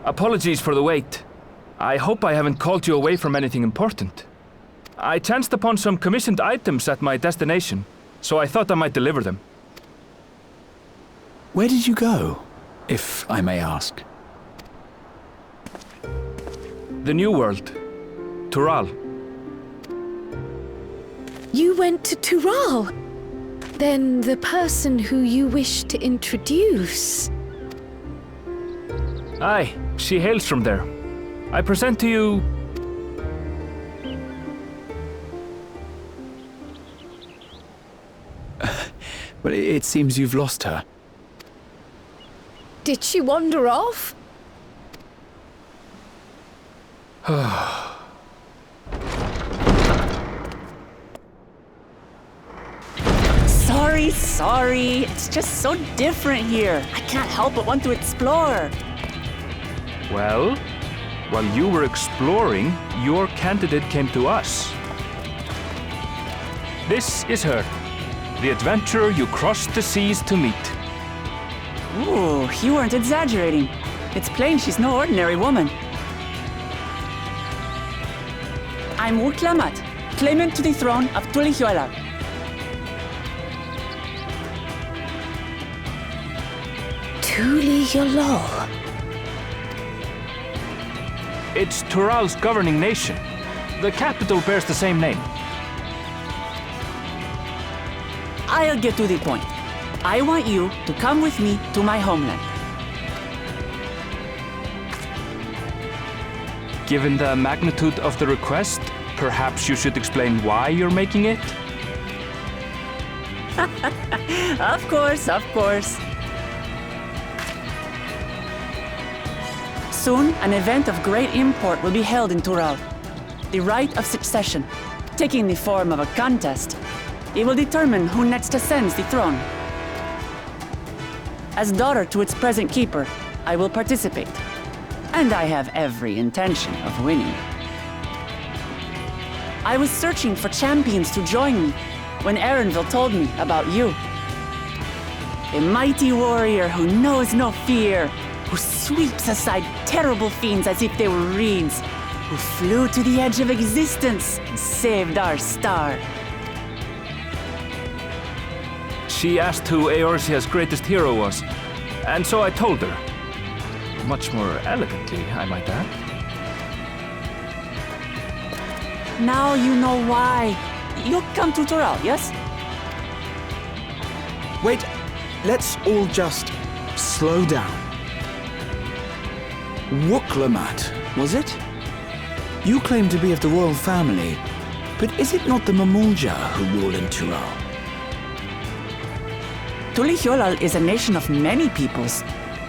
Apologies for the wait. I hope I haven't called you away from anything important. I chanced upon some commissioned items at my destination, so I thought I might deliver them. Where did you go, if I may ask? The New World. Tural. You went to Tural? Then the person who you wish to introduce... Aye, she hails from there. I present to you... Well, it seems you've lost her. Did she wander off? Sorry. It's just so different here. I can't help but want to explore. Well, while you were exploring, your candidate came to us. This is her, the adventurer you crossed the seas to meet. Ooh, you weren't exaggerating. It's plain she's no ordinary woman. I'm Uklamat, claimant to the throne of Tulihuela. Tulihuela. It's Tural's governing nation. The capital bears the same name. I'll get to the point. I want you to come with me to my homeland. Given the magnitude of the request, perhaps you should explain why you're making it? Of course. Soon, an event of great import will be held in Tural. The Rite of Succession, taking the form of a contest. It will determine who next ascends the throne. As daughter to its present keeper, I will participate. And I have every intention of winning. I was searching for champions to join me when Syaoranvee told me about you. A mighty warrior who knows no fear, who sweeps aside terrible fiends as if they were reeds, who flew to the edge of existence and saved our star. She asked who Eorzea's greatest hero was, and so I told her. Much more elegantly, I might add. Now you know why. You'll come to Tural, yes? Wait, let's all just slow down. Wuklamat, was it? You claim to be of the royal family, but is it not the Mamulja who rule in Tural? Tulihuela is a nation of many peoples.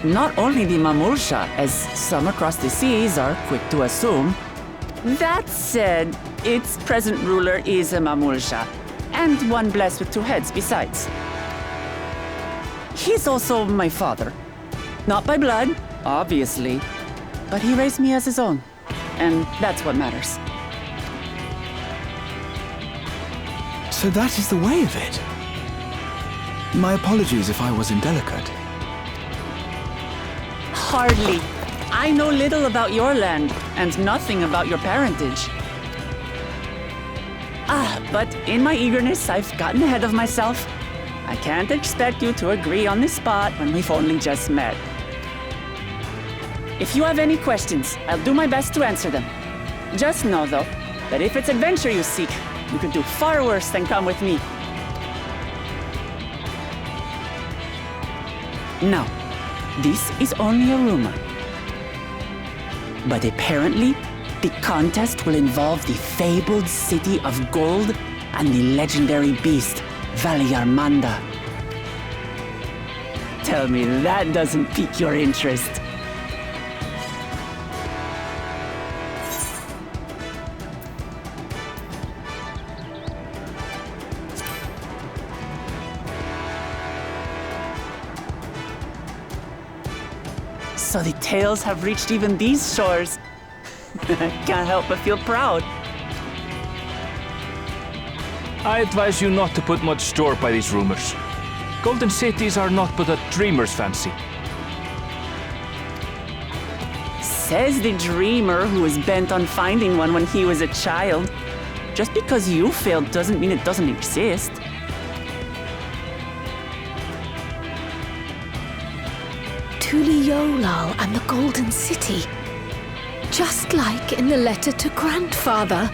Not only the Mamulsha, as some across the seas are quick to assume. That said, its present ruler is a Mamulsha, and one blessed with two heads besides. He's also my father. Not by blood, obviously, but he raised me as his own, and that's what matters. So that is the way of it. My apologies if I was indelicate. Hardly. I know little about your land, and nothing about your parentage. But in my eagerness, I've gotten ahead of myself. I can't expect you to agree on the spot when we've only just met. If you have any questions, I'll do my best to answer them. Just know, though, that if it's adventure you seek, you could do far worse than come with me. Now, this is only a rumor. But apparently, the contest will involve the fabled city of gold and the legendary beast, Valyarmanda. Tell me that doesn't pique your interest. So the tales have reached even these shores. Can't help but feel proud. I advise you not to put much store by these rumors. Golden cities are not but a dreamer's fancy. Says the dreamer who was bent on finding one when he was a child. Just because you failed doesn't mean it doesn't exist. Tuliolal and the Golden City. Just like in the letter to Grandfather.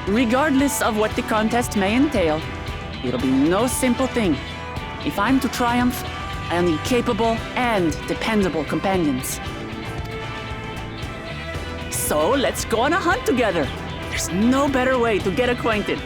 Regardless of what the contest may entail, it'll be no simple thing. If I'm to triumph, I'll need capable and dependable companions. So let's go on a hunt together. There's no better way to get acquainted.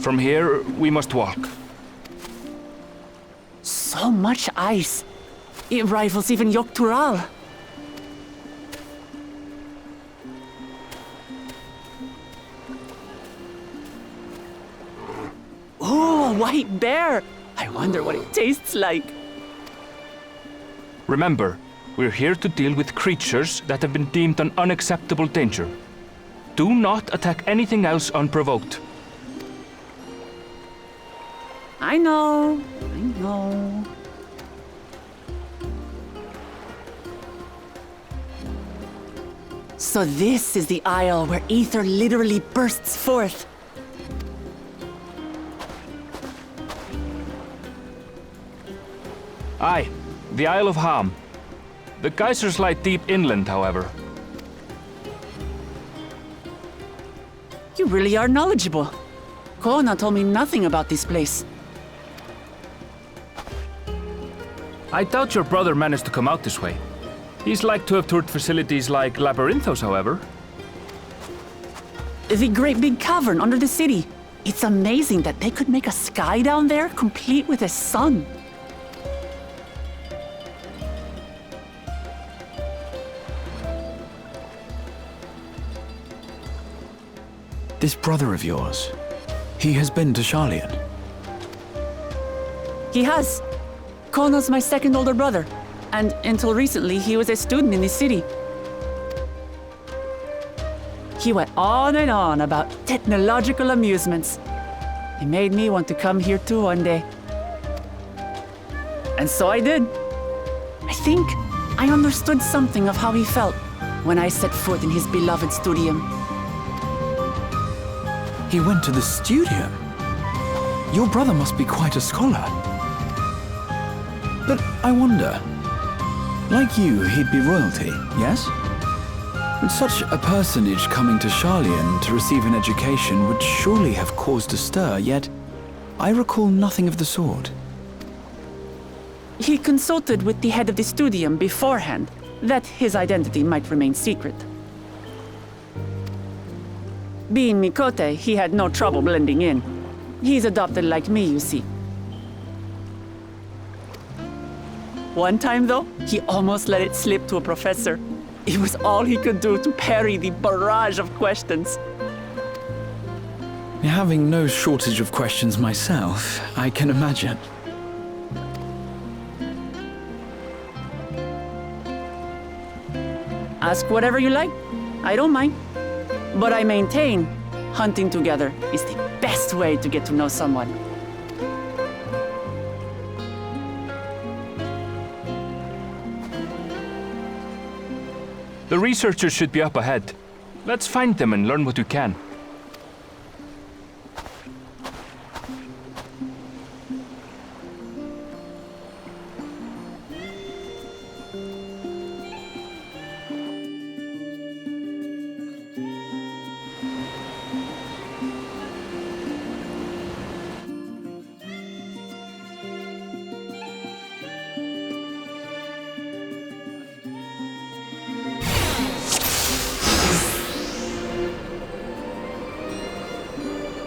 From here, we must walk. So much ice. It rivals even Yogg-Tural. Ooh, a white bear! I wonder what it tastes like. Remember, we're here to deal with creatures that have been deemed an unacceptable danger. Do not attack anything else unprovoked. I know. So this is the isle where ether literally bursts forth. Aye, the Isle of Ham. The geysers lie deep inland, however. You really are knowledgeable. Kona told me nothing about this place. I doubt your brother managed to come out this way. He's like to have toured facilities like Labyrinthos, however. The great big cavern under the city. It's amazing that they could make a sky down there complete with a sun. This brother of yours, he has been to Sharlayan. He has. Kona's my second older brother, and until recently he was a student in the city. He went on and on about technological amusements. It made me want to come here too one day. And so I did. I think I understood something of how he felt when I set foot in his beloved studium. He went to the studium? Your brother must be quite a scholar. But I wonder, like you, he'd be royalty, yes? But such a personage coming to Sharlayan to receive an education would surely have caused a stir, yet I recall nothing of the sort. He consulted with the head of the studium beforehand, that his identity might remain secret. Being Mikote, he had no trouble blending in. He's adopted like me, you see. One time, though, he almost let it slip to a professor. It was all he could do to parry the barrage of questions. Having no shortage of questions myself, I can imagine. Ask whatever you like. I don't mind. But I maintain, hunting together is the best way to get to know someone. The researchers should be up ahead. Let's find them and learn what we can.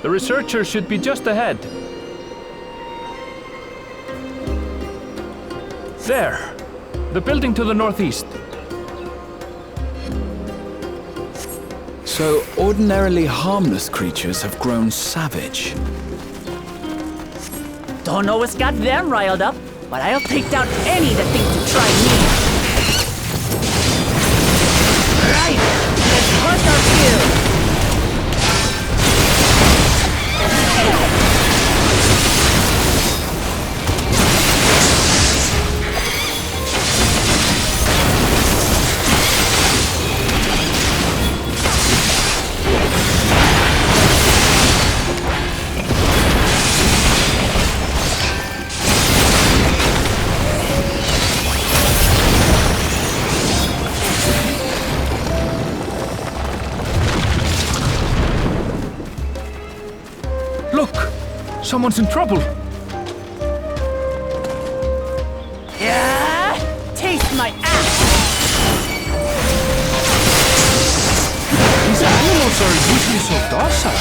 The researchers should be just ahead. There! The building to the northeast. So ordinarily harmless creatures have grown savage. Don't know what's got them riled up, but I'll take down any that think to try me. Right! Let's hunt our kill! Someone's in trouble! Yeah! Taste my ass! These animals are usually so docile.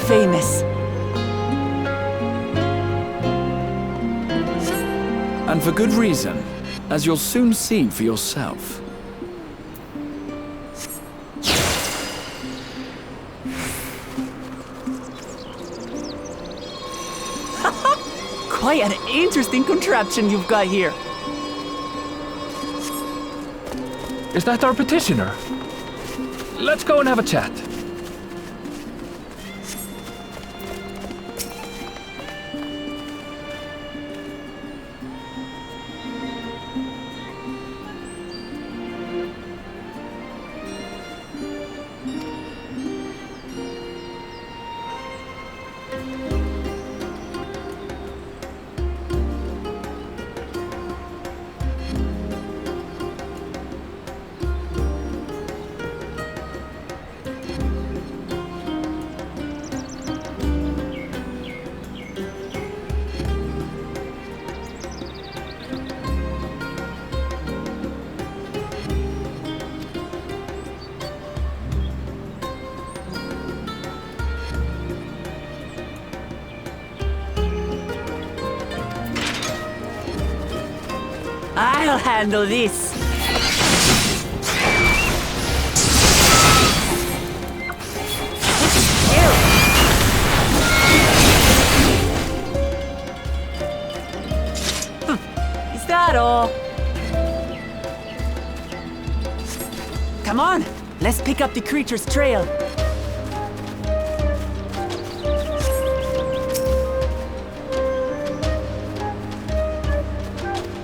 famous. And for good reason, as you'll soon see for yourself. Quite an interesting contraption you've got here. Is that our petitioner? Let's go and have a chat. I'll handle this. Is that all? Come on, let's pick up the creature's trail.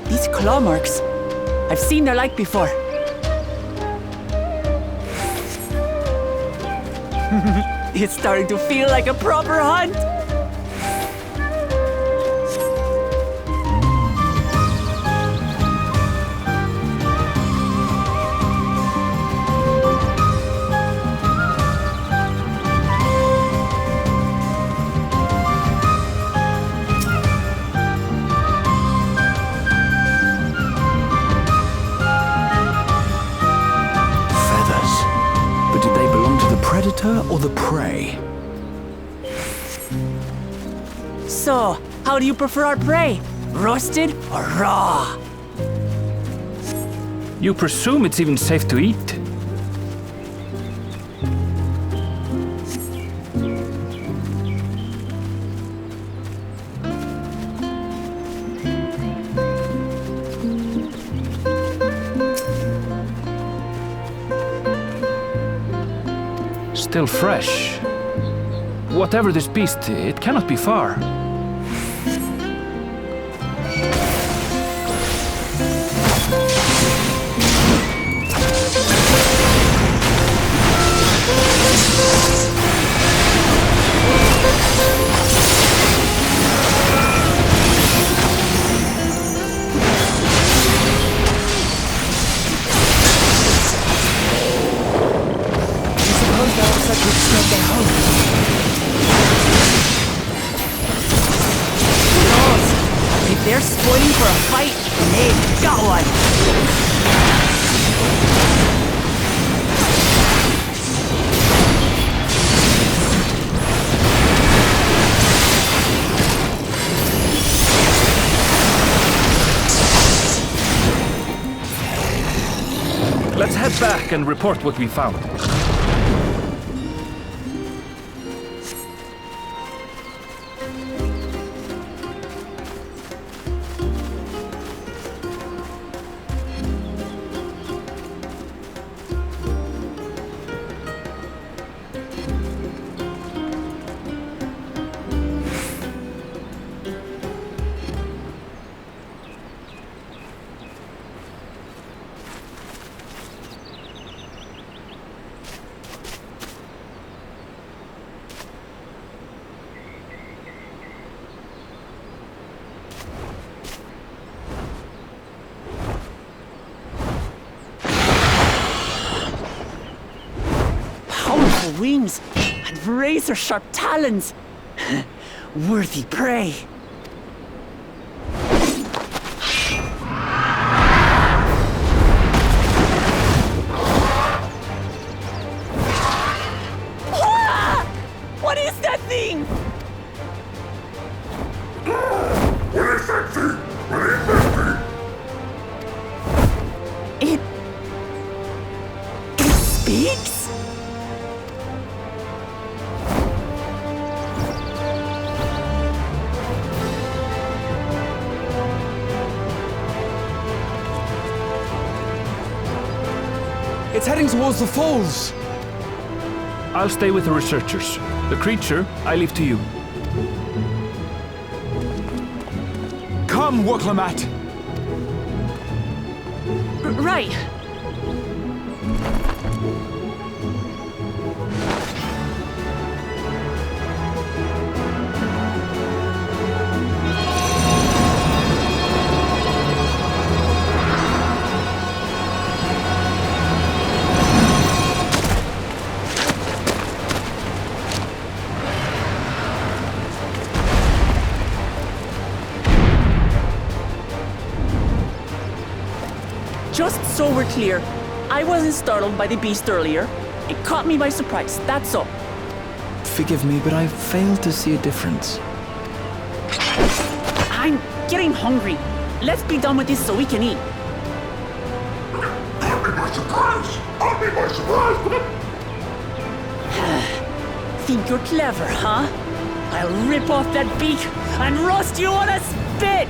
These claw marks. I've seen their like before. It's starting to feel like a proper hunt. Predator or the prey? So, how do you prefer our prey? Roasted or raw? You presume it's even safe to eat? Still fresh. Whatever this beast, it cannot be far. If they're spoiling for a fight, they've got one. Let's head back and report what we found. Wings and razor-sharp talons. Worthy prey. Ah! What is that thing? It speaks? It's heading towards the falls! I'll stay with the researchers. The creature, I leave to you. Come, Woklamat! Right. Just so we're clear, I wasn't startled by the beast earlier. It caught me by surprise, that's all. Forgive me, but I fail to see a difference. I'm getting hungry. Let's be done with this so we can eat. Caught me by surprise! Caught me by surprise! Think you're clever, huh? I'll rip off that beak and roast you on a spit!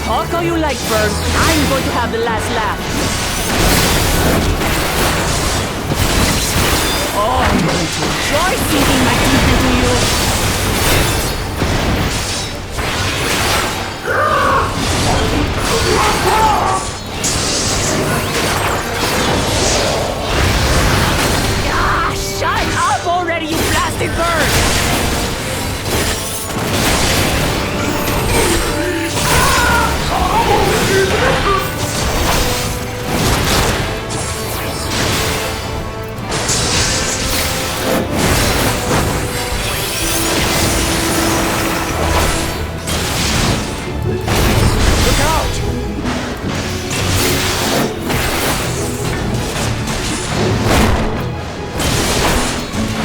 Talk all you like, bird. I'm going to have the last laugh. Oh, I'm going to enjoy sinking my teeth into you. Ah, shut up already, you blasted bird!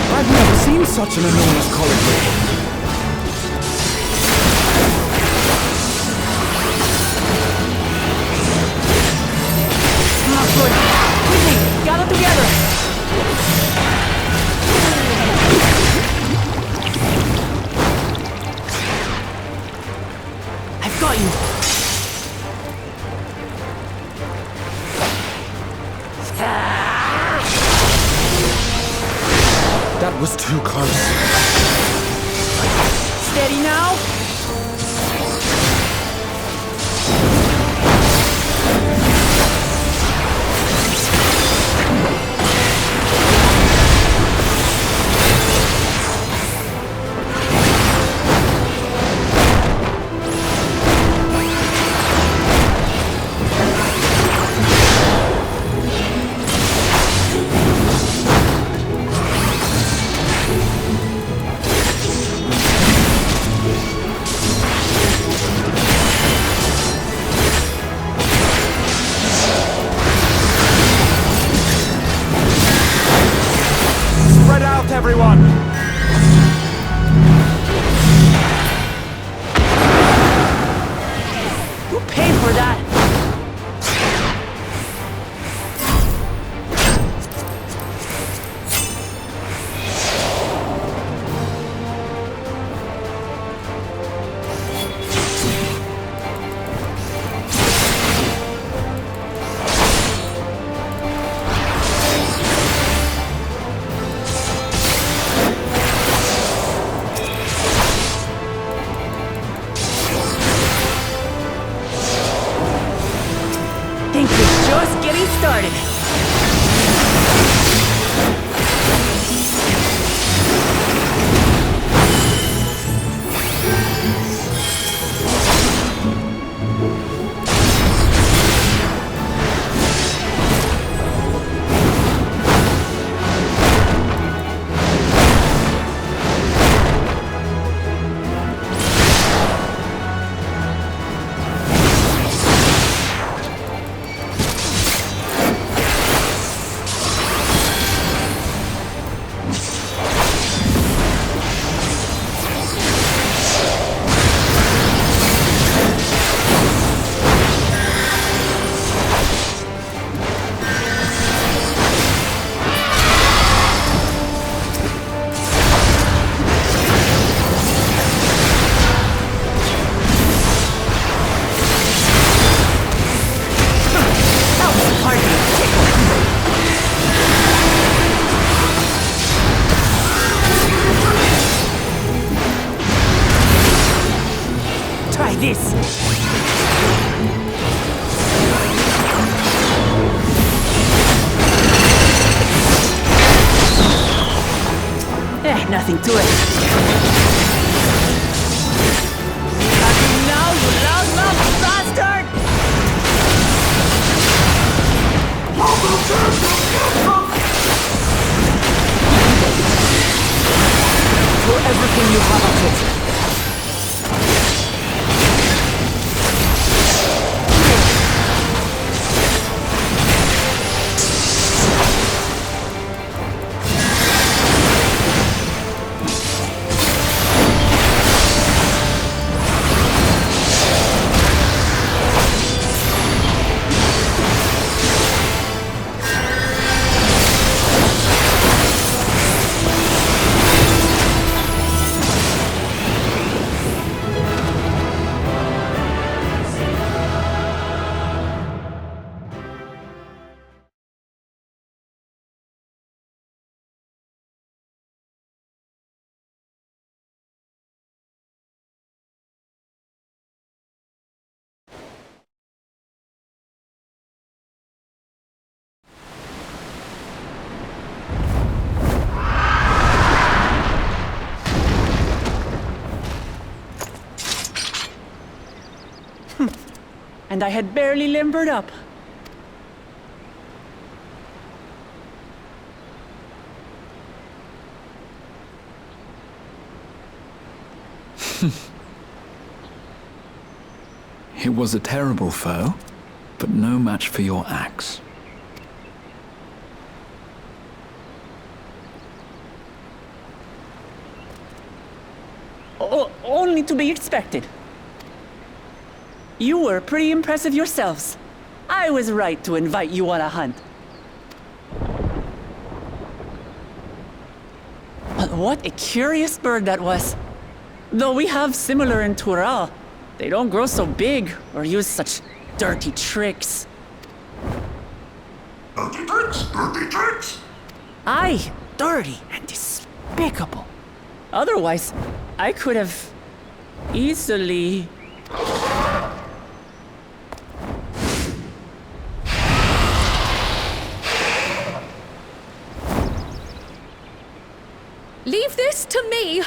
I've never seen such an enormous colibri. Not good. Quickly, gather together. I've got you. That was too close. Steady now. Spread out, everyone! You paid for that. Think we're just getting started. this! Nothing to it. Now, you loudmouth bastard! Throw everything you have at it. And I had barely limbered up. It was a terrible foe, but no match for your axe. Only to be expected. You were pretty impressive yourselves. I was right to invite you on a hunt. But what a curious bird that was. Though we have similar in Tural, they don't grow so big or use such dirty tricks. Dirty tricks, dirty tricks. Aye, dirty and despicable. Otherwise, I could have easily... Leave this to me!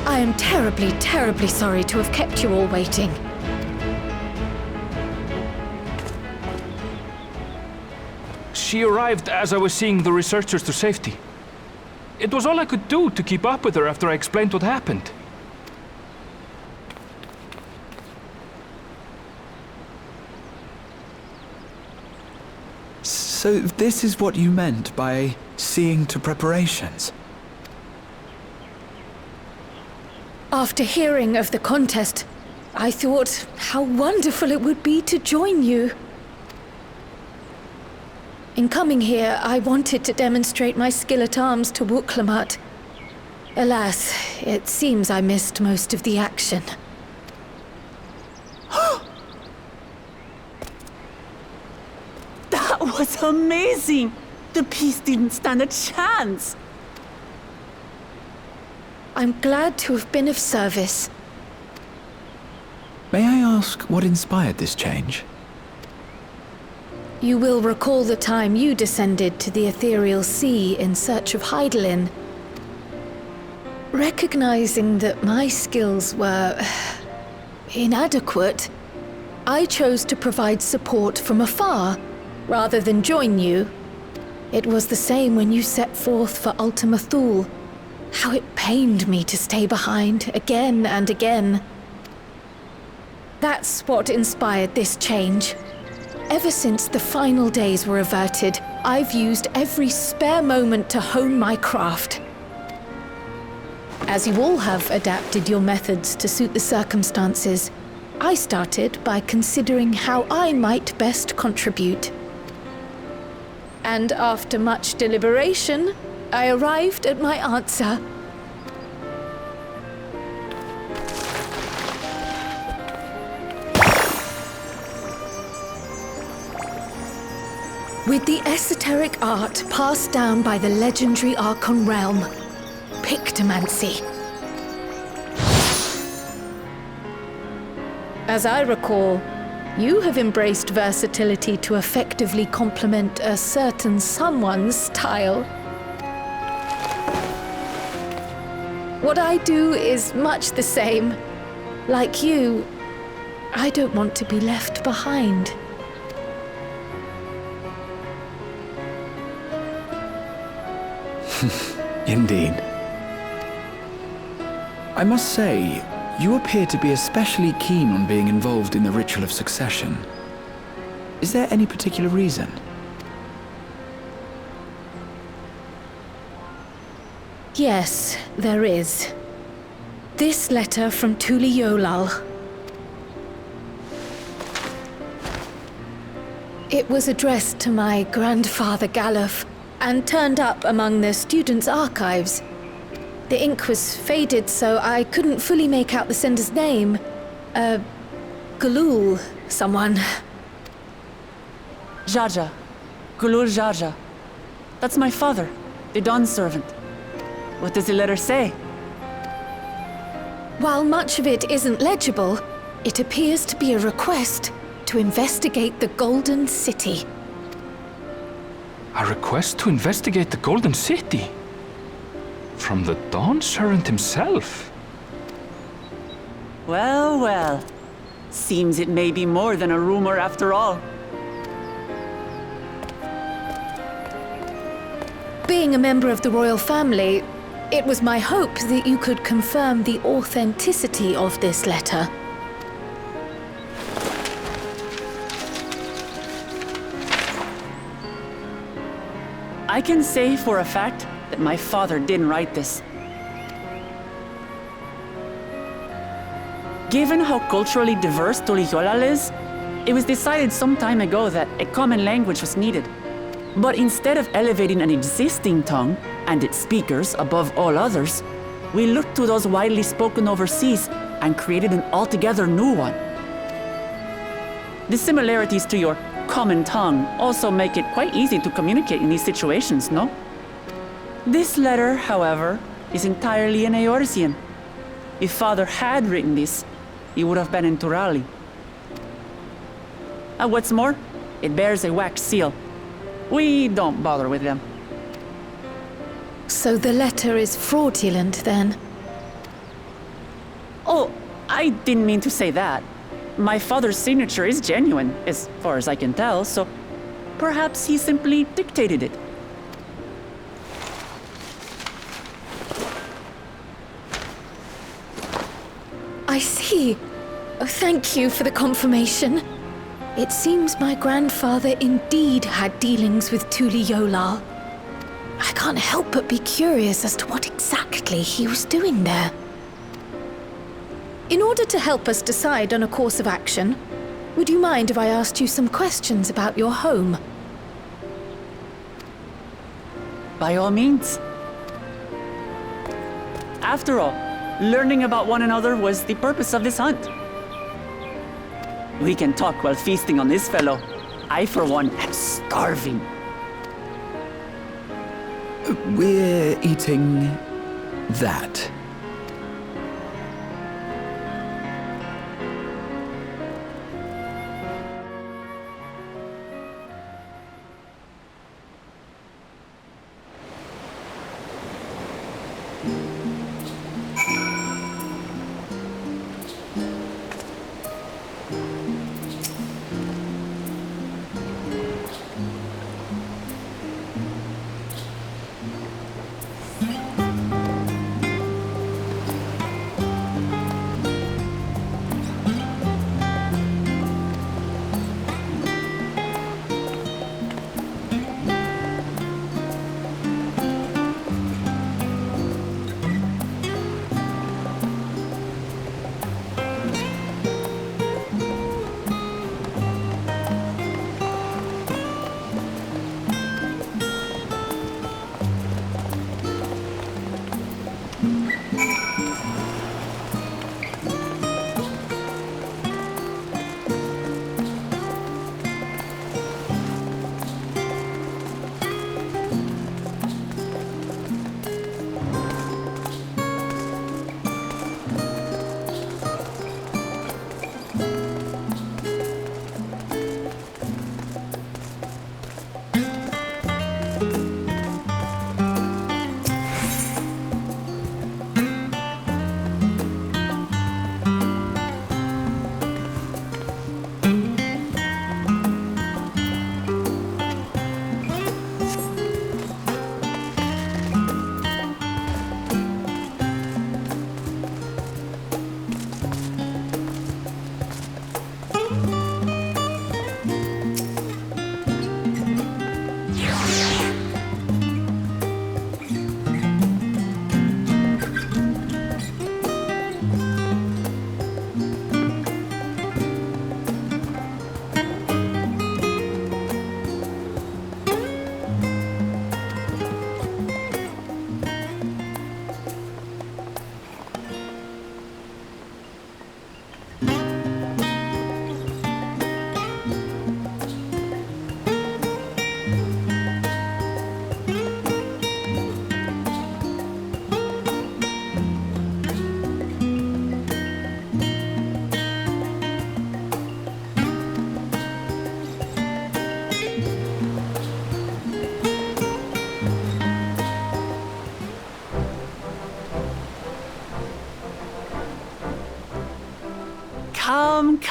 I am terribly, terribly sorry to have kept you all waiting. She arrived as I was seeing the researchers to safety. It was all I could do to keep up with her after I explained what happened. So this is what you meant by seeing to preparations? After hearing of the contest, I thought how wonderful it would be to join you. In coming here, I wanted to demonstrate my skill at arms to Wuklamut. Alas, it seems I missed most of the action. That was amazing! The piece didn't stand a chance! I'm glad to have been of service. May I ask what inspired this change? You will recall the time you descended to the ethereal sea in search of Heidelin. Recognizing that my skills were inadequate, I chose to provide support from afar rather than join you. It was the same when you set forth for Ultima Thule. How it pained me to stay behind again and again. That's what inspired this change. Ever since the final days were averted, I've used every spare moment to hone my craft. As you all have adapted your methods to suit the circumstances, I started by considering how I might best contribute. And after much deliberation, I arrived at my answer. With the esoteric art passed down by the legendary Archon realm, Pictomancy. As I recall, you have embraced versatility to effectively complement a certain someone's style. What I do is much the same. Like you, I don't want to be left behind. Indeed. I must say, you appear to be especially keen on being involved in the ritual of succession. Is there any particular reason? Yes, there is. This letter from Tuli Yolal. It was addressed to my grandfather Galuf and turned up among the students' archives. The ink was faded, so I couldn't fully make out the sender's name. Galul, someone. Jaja. Gulul Jaja. That's my father, the Dawn servant. What does the letter say? While much of it isn't legible, it appears to be a request to investigate the Golden City. A request to investigate the Golden City? From the Dawn servant himself? Well, well. Seems it may be more than a rumor after all. Being a member of the royal family, it was my hope that you could confirm the authenticity of this letter. I can say for a fact that my father didn't write this. Given how culturally diverse Tuli Yolal is, it was decided some time ago that a common language was needed. But instead of elevating an existing tongue and its speakers above all others, we looked to those widely spoken overseas and created an altogether new one. The similarities to your common tongue also make it quite easy to communicate in these situations, no? This letter, however, is entirely in Eorzean. If Father had written this, he would have been in Turali. And what's more, it bears a wax seal. We don't bother with them. So the letter is fraudulent, then? Oh, I didn't mean to say that. My father's signature is genuine, as far as I can tell, so perhaps he simply dictated it. I see. Oh, thank you for the confirmation. It seems my grandfather indeed had dealings with Tuli Yolal. I can't help but be curious as to what exactly he was doing there. In order to help us decide on a course of action, would you mind if I asked you some questions about your home? By all means. After all, learning about one another was the purpose of this hunt. We can talk while feasting on this fellow. I, for one, am starving. We're eating that.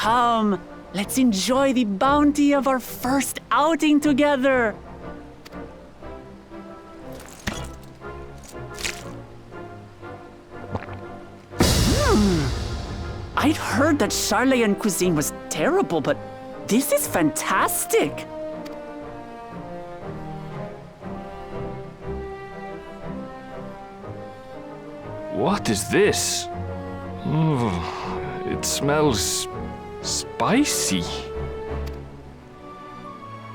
Come, let's enjoy the bounty of our first outing together. I'd heard that Charlayan cuisine was terrible, but this is fantastic. What is this? It smells spicy.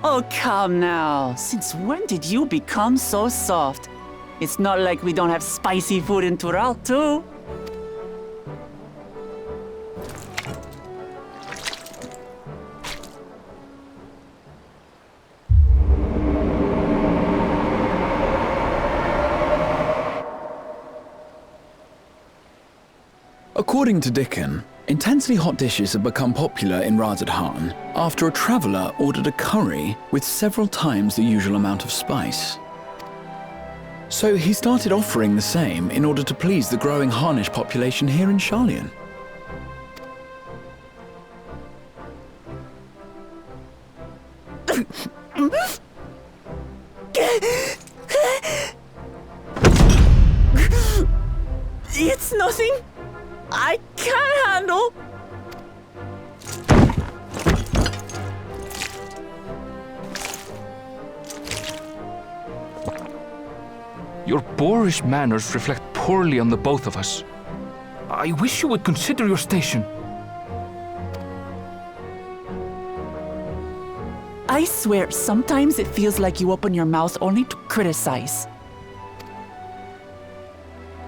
Oh, come now. Since when did you become so soft? It's not like we don't have spicy food in Tural, too. According to Dickon, intensely hot dishes have become popular in Razadhan after a traveller ordered a curry with several times the usual amount of spice. So he started offering the same in order to please the growing Harnish population here in Charlian. It's nothing I can't handle. Your boorish manners reflect poorly on the both of us. I wish you would consider your station. I swear, sometimes it feels like you open your mouth only to criticize.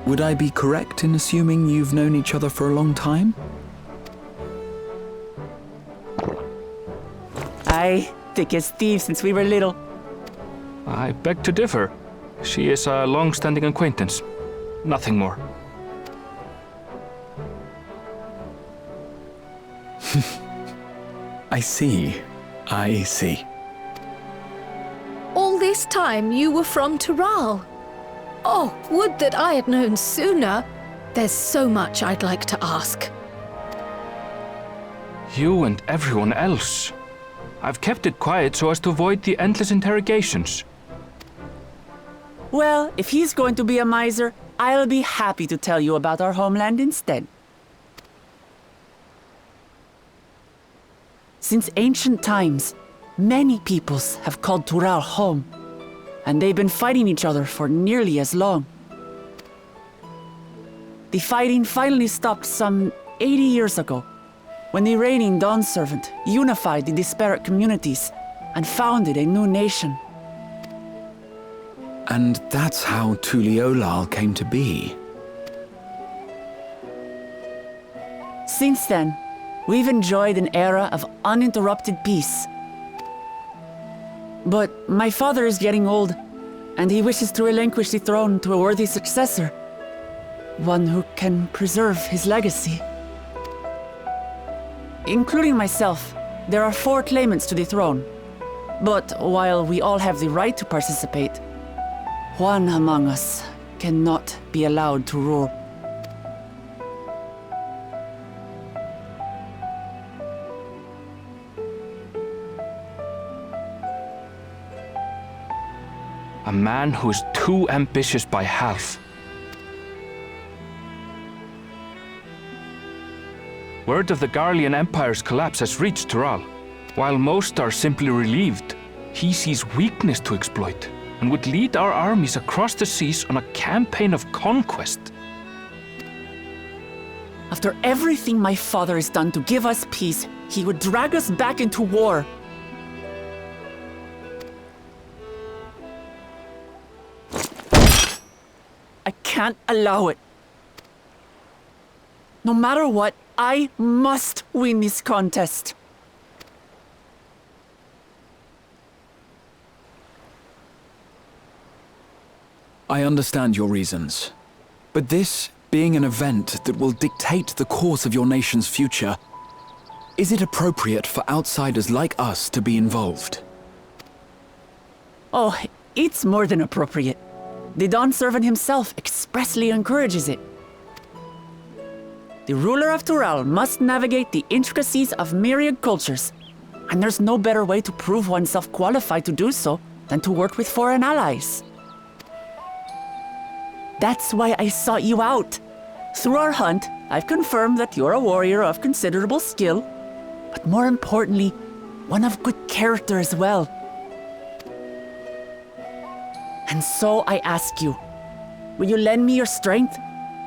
Would I be correct in assuming you've known each other for a long time? Aye, thick as thieves since we were little. I beg to differ. She is a long-standing acquaintance. Nothing more. I see. I see. All this time you were from Tural. Oh, would that I had known sooner. There's so much I'd like to ask. You and everyone else. I've kept it quiet so as to avoid the endless interrogations. Well, if he's going to be a miser, I'll be happy to tell you about our homeland instead. Since ancient times, many peoples have called Tural home, and they've been fighting each other for nearly as long. The fighting finally stopped some 80 years ago, when the reigning Dawn Servant unified the disparate communities and founded a new nation. And that's how Tuliolal came to be. Since then, we've enjoyed an era of uninterrupted peace. But my father is getting old, and he wishes to relinquish the throne to a worthy successor. One who can preserve his legacy. Including myself, there are 4 claimants to the throne. But while we all have the right to participate, one among us cannot be allowed to rule. A man who is too ambitious by half. Word of the Garlean Empire's collapse has reached Tural. While most are simply relieved, he sees weakness to exploit and would lead our armies across the seas on a campaign of conquest. After everything my father has done to give us peace, he would drag us back into war. I can't allow it. No matter what, I must win this contest. I understand your reasons. But this being an event that will dictate the course of your nation's future, is it appropriate for outsiders like us to be involved? Oh, it's more than appropriate. The Dawn Servant himself expressly encourages it. The ruler of Tural must navigate the intricacies of myriad cultures, and there's no better way to prove oneself qualified to do so than to work with foreign allies. That's why I sought you out. Through our hunt, I've confirmed that you're a warrior of considerable skill, but more importantly, one of good character as well. And so I ask you, will you lend me your strength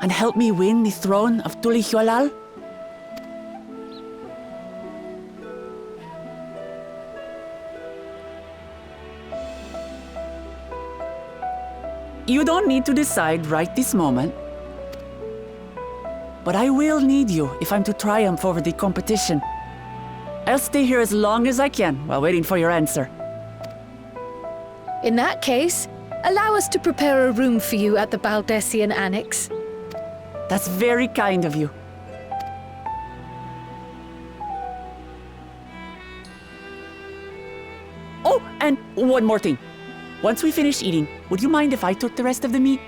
and help me win the throne of Tulihualal? You don't need to decide right this moment, but I will need you if I'm to triumph over the competition. I'll stay here as long as I can while waiting for your answer. In that case, allow us to prepare a room for you at the Baldessian Annex. That's very kind of you. Oh, and one more thing. Once we finish eating, would you mind if I took the rest of the meat?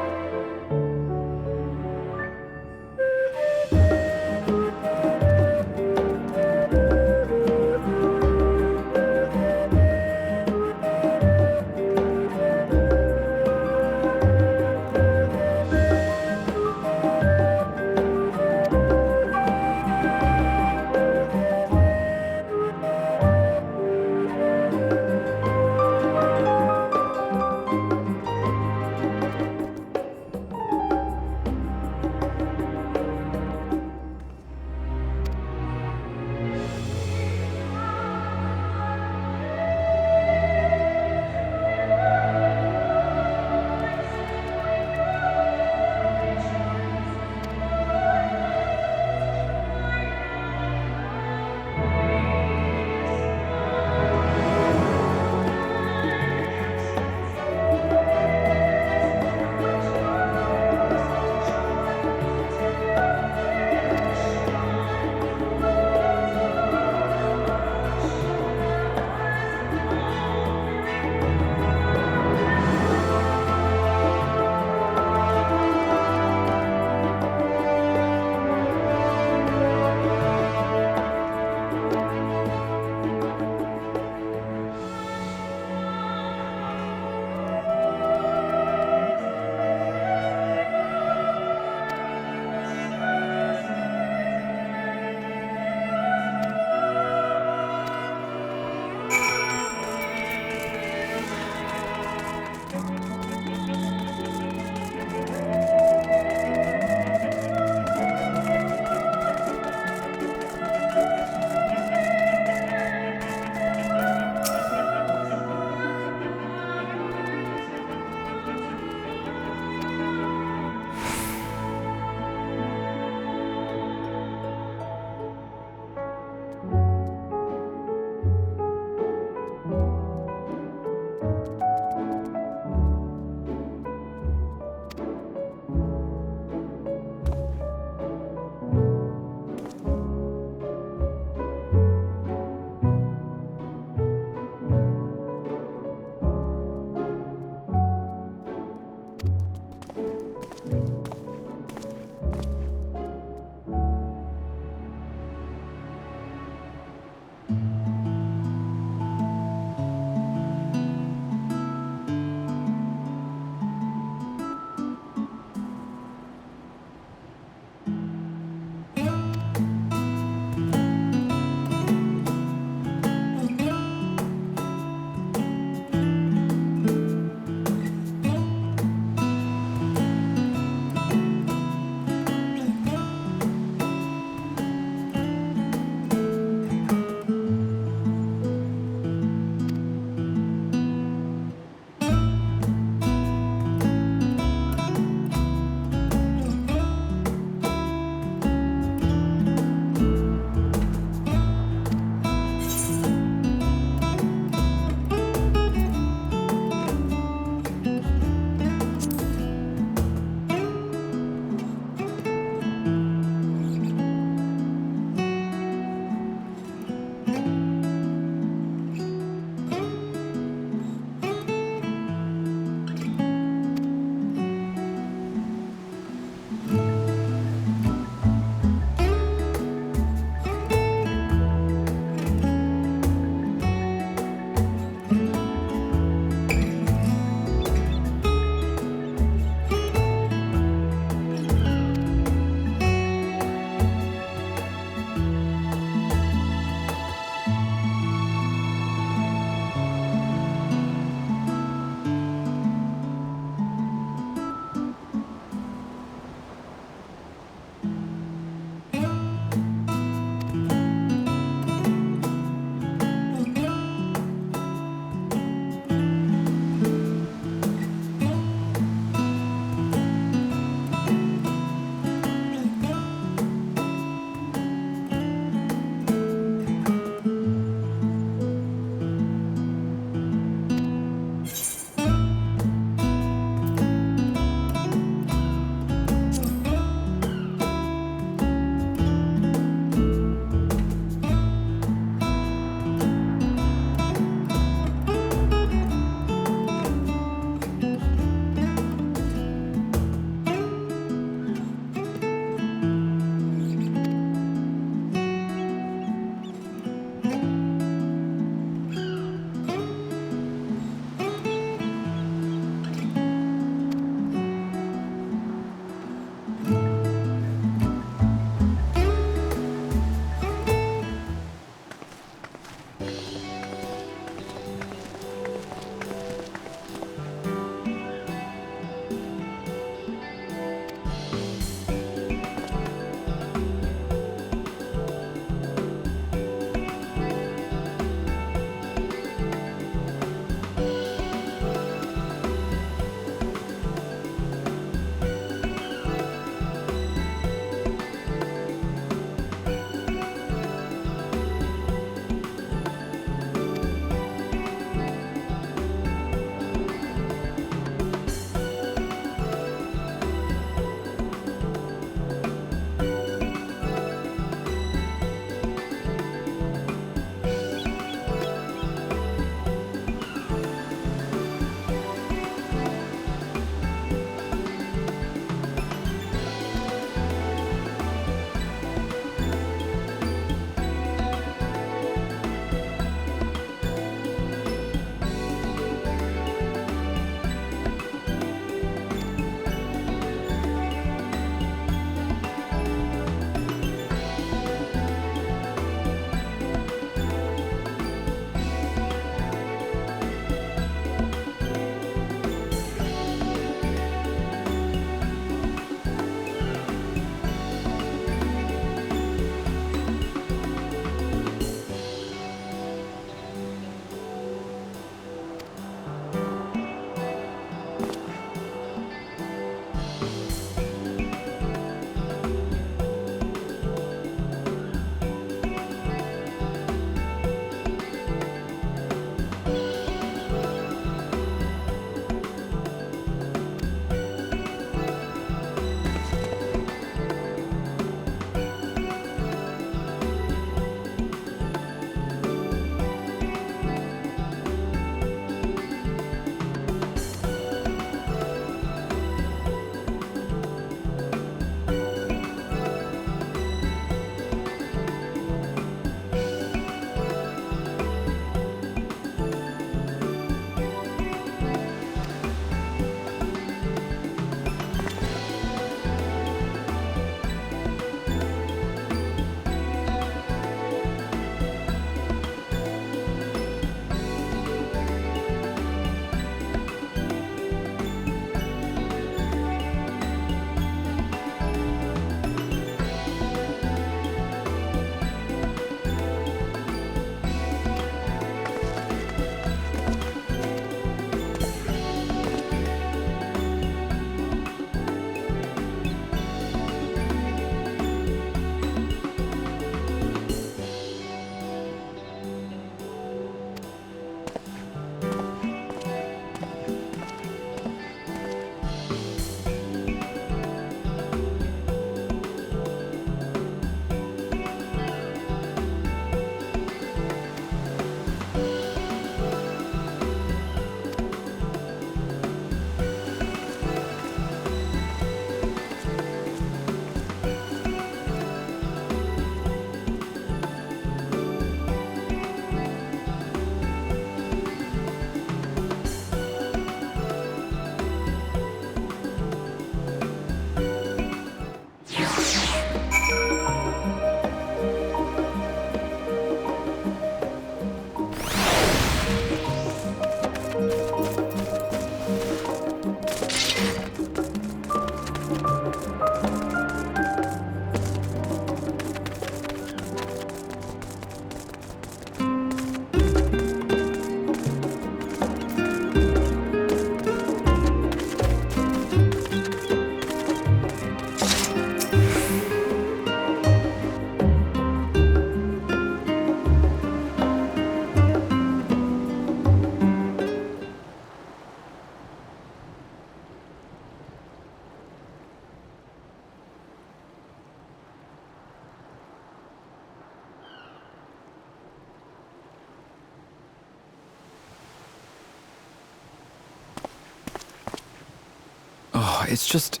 It's just...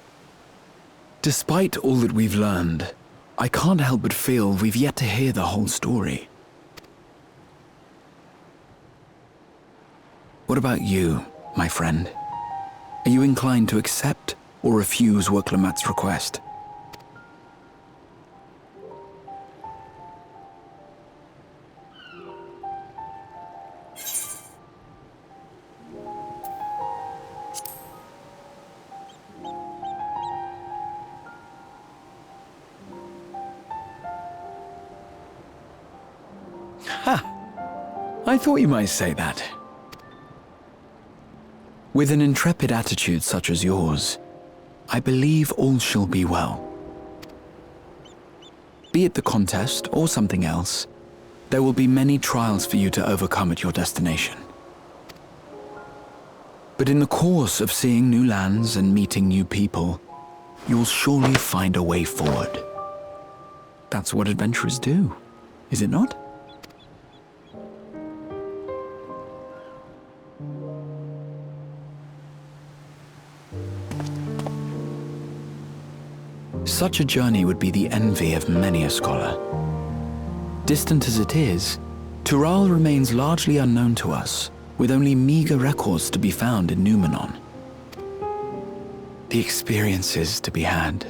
Despite all that we've learned, I can't help but feel we've yet to hear the whole story. What about you, my friend? Are you inclined to accept or refuse Worklamat's request? I thought you might say that. With an intrepid attitude such as yours, I believe all shall be well. Be it the contest or something else, there will be many trials for you to overcome at your destination. But in the course of seeing new lands and meeting new people, you'll surely find a way forward. That's what adventurers do, is it not? Such a journey would be the envy of many a scholar. Distant as it is, Tural remains largely unknown to us, with only meager records to be found in Numenor. The experiences to be had,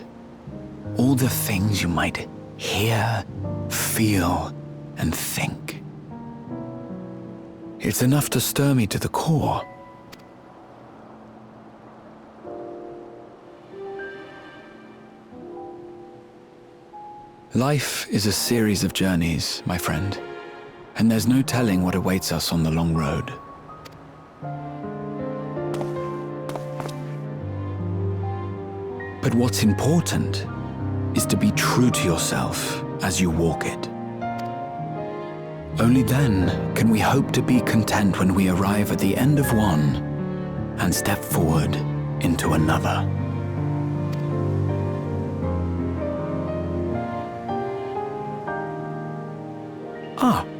all the things you might hear, feel, and think. It's enough to stir me to the core. Life is a series of journeys, my friend, and there's no telling what awaits us on the long road. But what's important is to be true to yourself as you walk it. Only then can we hope to be content when we arrive at the end of one and step forward into another.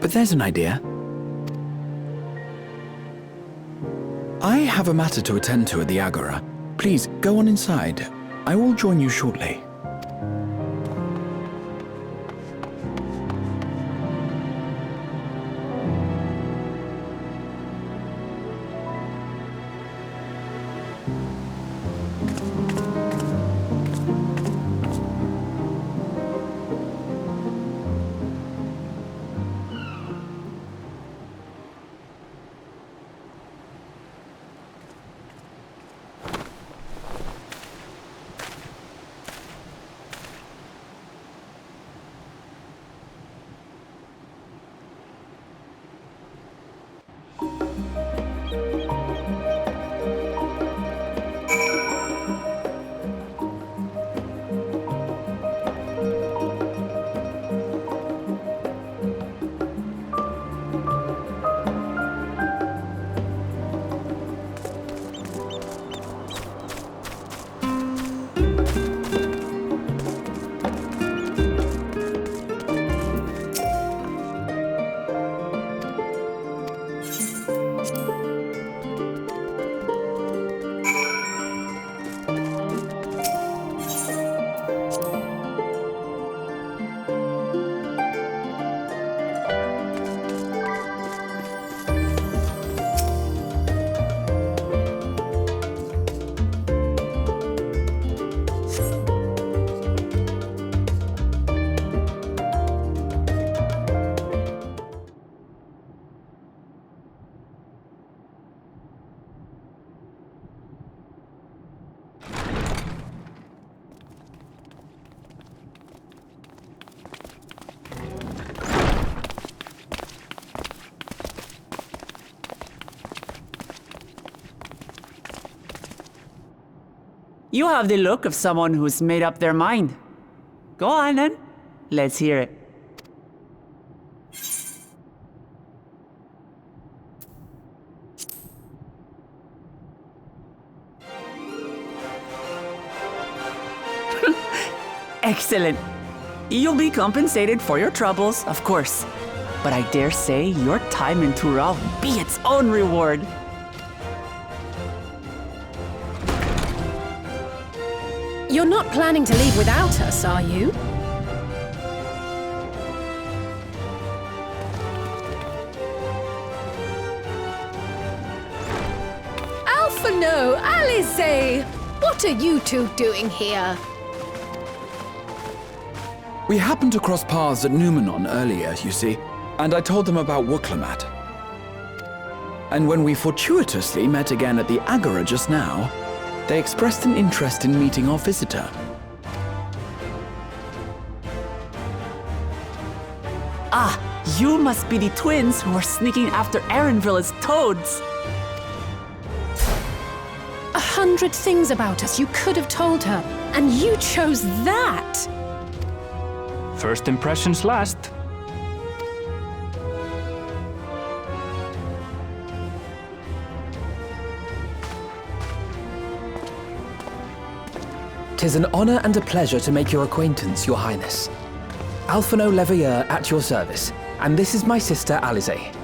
But there's an idea. I have a matter to attend to at the Agora. Please, go on inside. I will join you shortly. You have the look of someone who's made up their mind. Go on then. Let's hear it. Excellent. You'll be compensated for your troubles, of course. But I dare say your time in Tural will be its own reward. You're not planning to leave without us, are you? Alphino, Alice! What are you two doing here? We happened to cross paths at Numenon earlier, you see, and I told them about Wuklamat. And when we fortuitously met again at the Agora just now, they expressed an interest in meeting our visitor. Ah, you must be the twins who are sneaking after Erenville as toads. 100 things about us you could have told her, and you chose that! First impressions last. "'Tis an honor and a pleasure to make your acquaintance, Your Highness. Alphino Leveilleur at your service, and this is my sister Alize."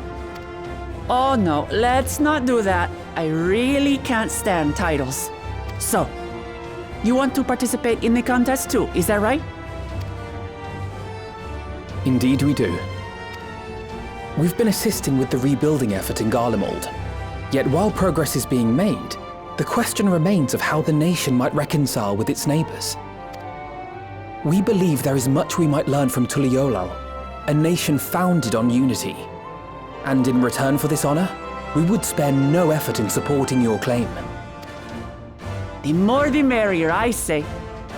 Oh no, let's not do that. I really can't stand titles. So, you want to participate in the contest too, is that right? Indeed we do. We've been assisting with the rebuilding effort in Garlemald. Yet while progress is being made, the question remains of how the nation might reconcile with its neighbors. We believe there is much we might learn from Tuliolal, a nation founded on unity. And in return for this honor, we would spare no effort in supporting your claim. The more the merrier, I say.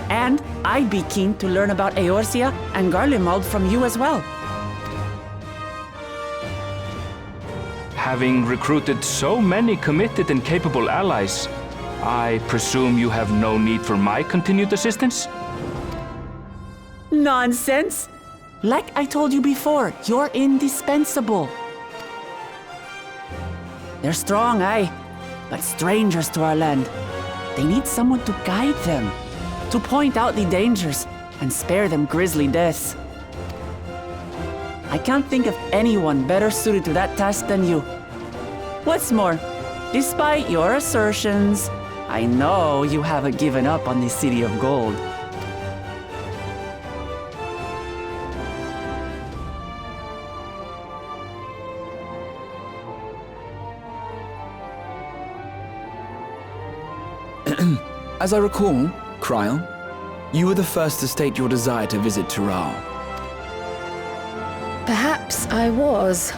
And I'd be keen to learn about Eorzea and Garlemald from you as well. Having recruited so many committed and capable allies, I presume you have no need for my continued assistance? Nonsense! Like I told you before, you're indispensable. They're strong, aye, but strangers to our land. They need someone to guide them, to point out the dangers and spare them grisly deaths. I can't think of anyone better suited to that task than you. What's more, despite your assertions, I know you haven't given up on the City of Gold. As I recall, Kryl, you were the first to state your desire to visit Tural. Perhaps I was.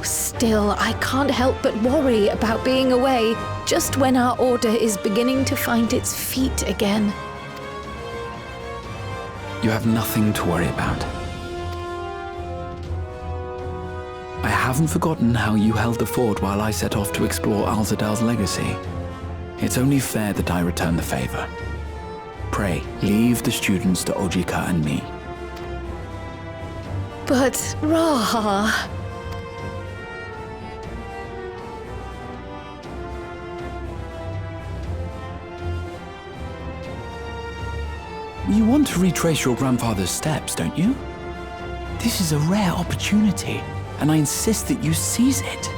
Still, I can't help but worry about being away just when our order is beginning to find its feet again. You have nothing to worry about. I haven't forgotten how you held the fort while I set off to explore Alzadal's legacy. It's only fair that I return the favor. Pray, leave the students to Ojika and me. But, Raha... You want to retrace your grandfather's steps, don't you? This is a rare opportunity, and I insist that you seize it.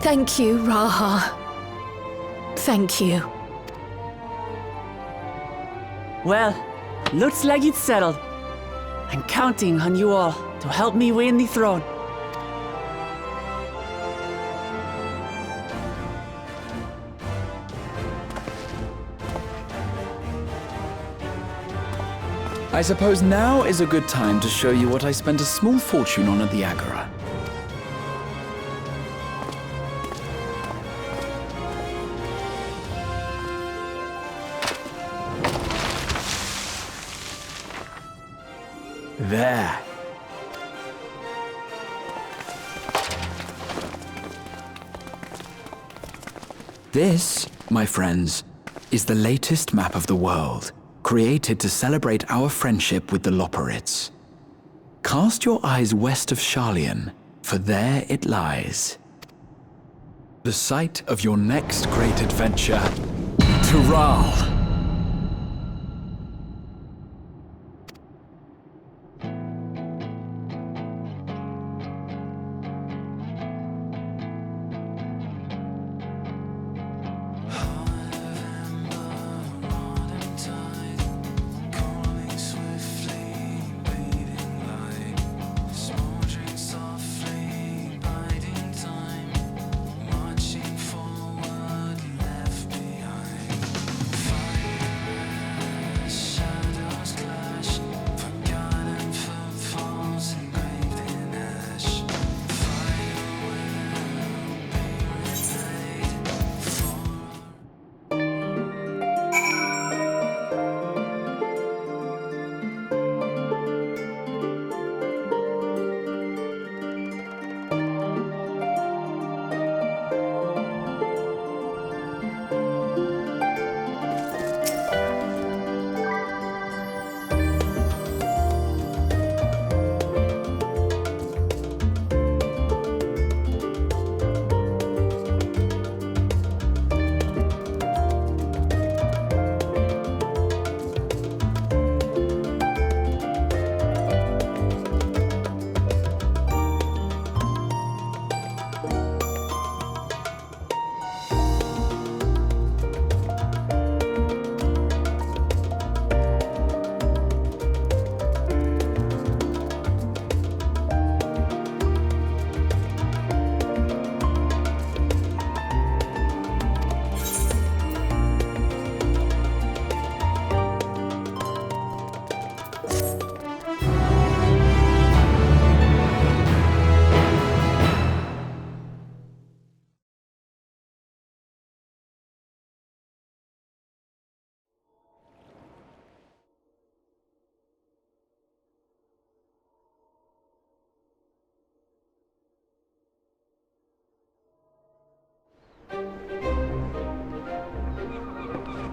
Thank you, Raha. Thank you. Well, looks like it's settled. I'm counting on you all to help me win the throne. I suppose now is a good time to show you what I spent a small fortune on at the Agora. There. This, my friends, is the latest map of the world, created to celebrate our friendship with the Loporrits. Cast your eyes west of Sharlayan, for there it lies. The site of your next great adventure, Tural.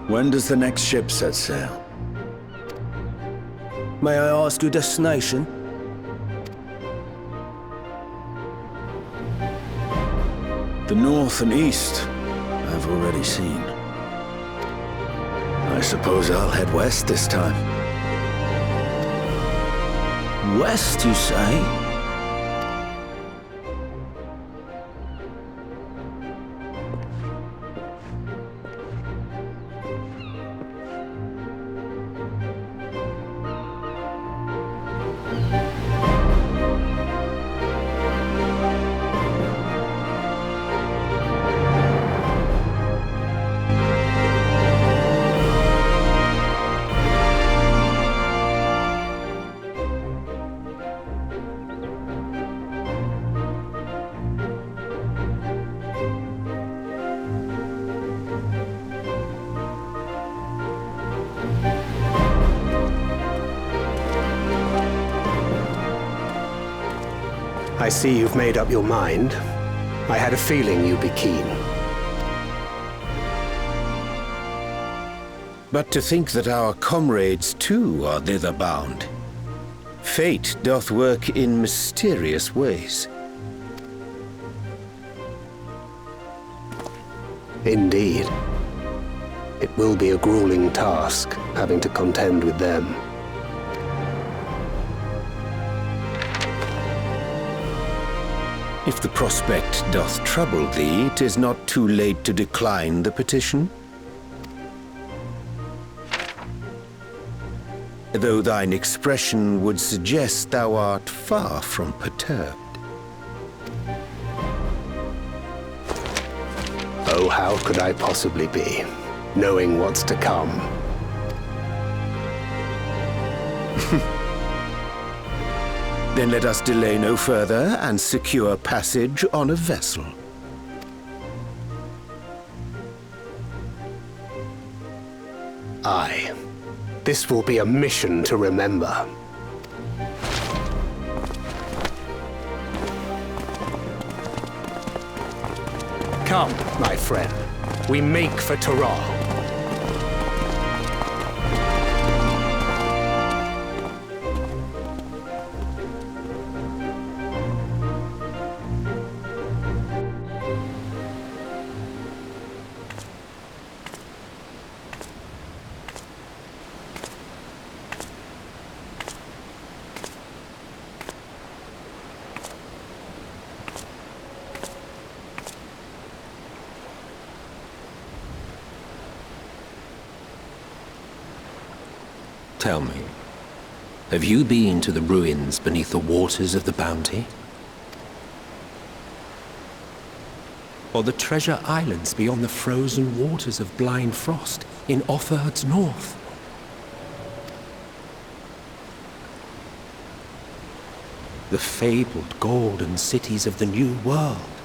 When does the next ship set sail? May I ask your destination? The north and east, I've already seen. I suppose I'll head west this time. West, you say? I see you've made up your mind. I had a feeling you'd be keen. But to think that our comrades too are thither bound. Fate doth work in mysterious ways. Indeed. It will be a grueling task, having to contend with them. If the prospect doth trouble thee, 'tis not too late to decline the petition. Though thine expression would suggest thou art far from perturbed. Oh, how could I possibly be, knowing what's to come? Then let us delay no further and secure passage on a vessel. Aye. This will be a mission to remember. Come, my friend. We make for Taral. Tell me, have you been to the ruins beneath the waters of the Bounty? Or the treasure islands beyond the frozen waters of Blind Frost in Offerd's north? The fabled golden cities of the New World?